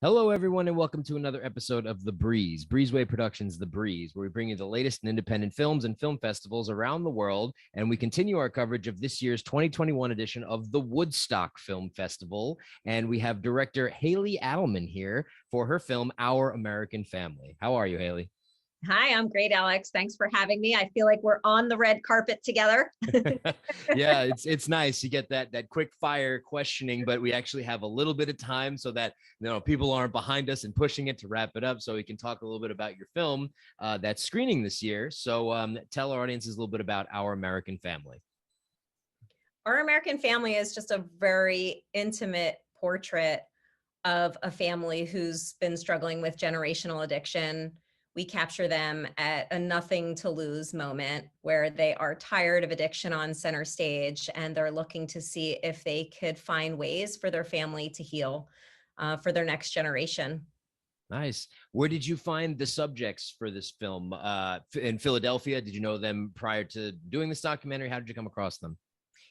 Hello, everyone, and welcome to another episode of The Breeze, Breezeway Productions' The Breeze, where we bring you the latest in independent films and film festivals around the world. And we continue our coverage of this year's 2021 edition of the Woodstock Film Festival. And we have director Haley Adelman here for her film, Our American Family. How are you, Haley? Hi, I'm great, Alex. Thanks for having me. I feel like we're on the red carpet together. Yeah, it's nice. You get that quick fire questioning, but we actually have a little bit of time so that people aren't behind us and pushing it to wrap it up, so we can talk a little bit about your film that's screening this year. So tell our audiences a little bit about Our American Family. Our American Family is just a very intimate portrait of a family who's been struggling with generational addiction. We capture them at a nothing to lose moment where they are tired of addiction on center stage and they're looking to see if they could find ways for their family to heal for their next generation. Nice. Where did you find the subjects for this film? In Philadelphia? Did you know them prior to doing this documentary? How did you come across them?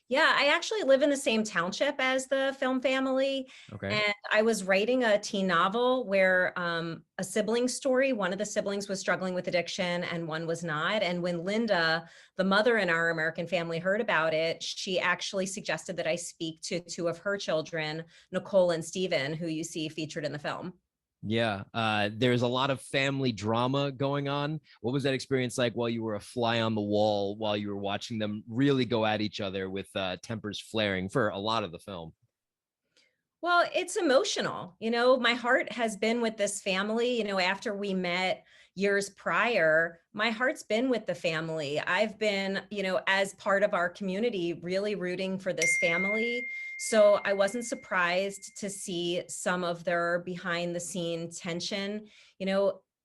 Yeah, I actually live in the same township as the film family. Okay. And I was writing a teen novel where a sibling story, one of the siblings was struggling with addiction and one was not. And when Linda, the mother in Our American Family, heard about it, she actually suggested that I speak to two of her children, Nicole and Steven, who you see featured in the film. Yeah, there's a lot of family drama going on. What was that experience like while you were a fly on the wall, while you were watching them really go at each other with tempers flaring for a lot of the film? Well, it's emotional. My heart has been with this family. After we met years prior, my heart's been with the family. I've been, as part of our community, really rooting for this family. So I wasn't surprised to see some of their behind the scene tension.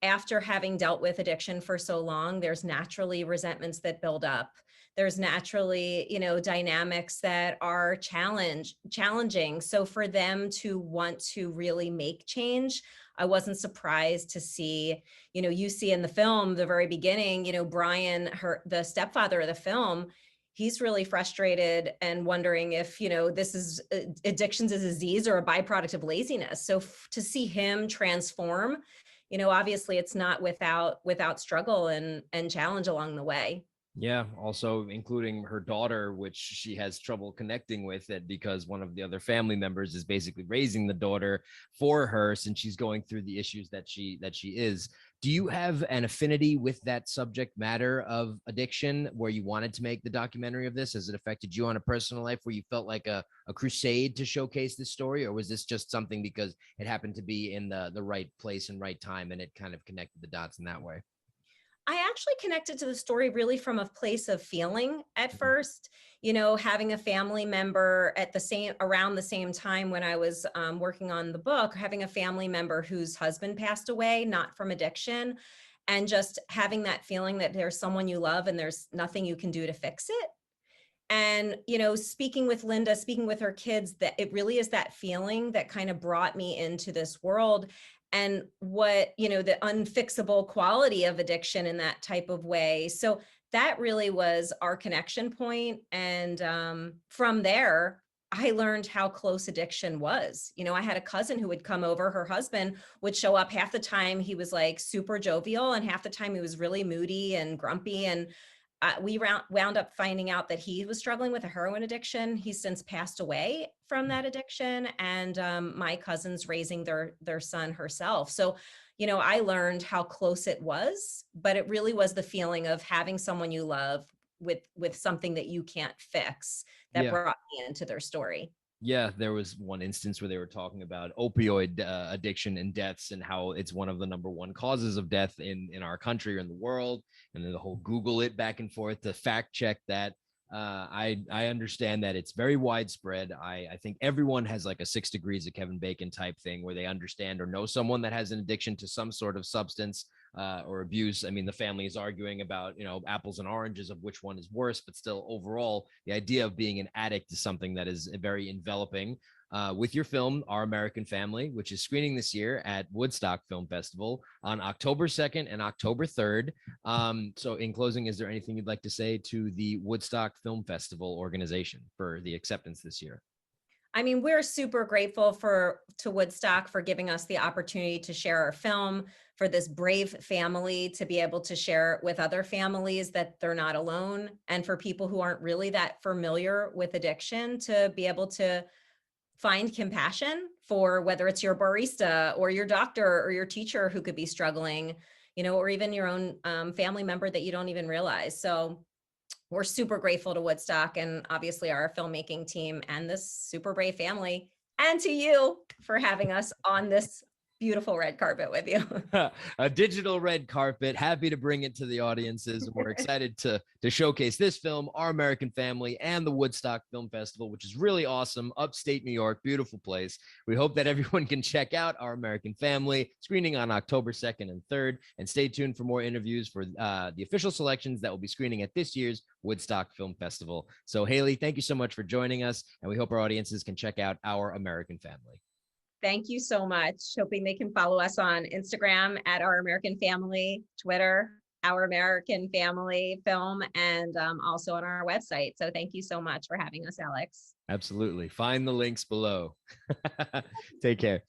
After having dealt with addiction for so long, there's naturally resentments that build up. There's naturally, dynamics that are challenging. So for them to want to really make change, I wasn't surprised to see, you see in the film, the very beginning, Brian, the stepfather of the film, he's really frustrated and wondering if, this is addiction's a disease or a byproduct of laziness. So to see him transform, obviously it's not without struggle and challenge along the way. Yeah, also including her daughter, which she has trouble connecting with it because one of the other family members is basically raising the daughter for her since she's going through the issues that she is. Do you have an affinity with that subject matter of addiction where you wanted to make the documentary of this? Has it affected you on a personal life where you felt like a crusade to showcase this story? Or was this just something because it happened to be in the right place and right time and it kind of connected the dots in that way? I actually connected to the story really from a place of feeling at first, having a family member around the same time when I was working on the book, having a family member whose husband passed away, not from addiction, and just having that feeling that there's someone you love and there's nothing you can do to fix it. And, speaking with Linda, speaking with her kids, that it really is that feeling that kind of brought me into this world and what, the unfixable quality of addiction in that type of way. So that really was our connection point. And from there, I learned how close addiction was. I had a cousin who would come over, her husband would show up half the time. He was like super jovial and half the time he was really moody and grumpy. And we wound up finding out that he was struggling with a heroin addiction. He's since passed away from that addiction. And my cousin's raising their son herself. So, I learned how close it was, but it really was the feeling of having someone you love with something that you can't fix that Yeah. brought me into their story. Yeah, there was one instance where they were talking about opioid addiction and deaths and how it's one of the number one causes of death in our country or in the world. And then the whole Google it back and forth to fact check that. I understand that it's very widespread. I think everyone has like a 6 degrees of Kevin Bacon type thing where they understand or know someone that has an addiction to some sort of substance or abuse. I mean, the family is arguing about, apples and oranges of which one is worse, but still overall, the idea of being an addict is something that is very enveloping. With your film, Our American Family, which is screening this year at Woodstock Film Festival on October 2nd and October 3rd. So in closing, is there anything you'd like to say to the Woodstock Film Festival organization for the acceptance this year? I mean, we're super grateful to Woodstock for giving us the opportunity to share our film, for this brave family to be able to share it with other families that they're not alone, and for people who aren't really that familiar with addiction to be able to find compassion for whether it's your barista or your doctor or your teacher who could be struggling, or even your own family member that you don't even realize. So we're super grateful to Woodstock and obviously our filmmaking team and this super brave family, and to you for having us on this beautiful red carpet with you. A digital red carpet. Happy to bring it to the audiences. And we're excited to showcase this film, Our American Family, and the Woodstock Film Festival, which is really awesome. Upstate New York, beautiful place. We hope that everyone can check out Our American Family, screening on October 2nd and 3rd. And stay tuned for more interviews for the official selections that will be screening at this year's Woodstock Film Festival. So Haley, thank you so much for joining us. And we hope our audiences can check out Our American Family. Thank you so much. Hoping they can follow us on Instagram at Our American Family, Twitter, Our American Family Film, and also on our website. So thank you so much for having us, Alex. Absolutely. Find the links below. Take care.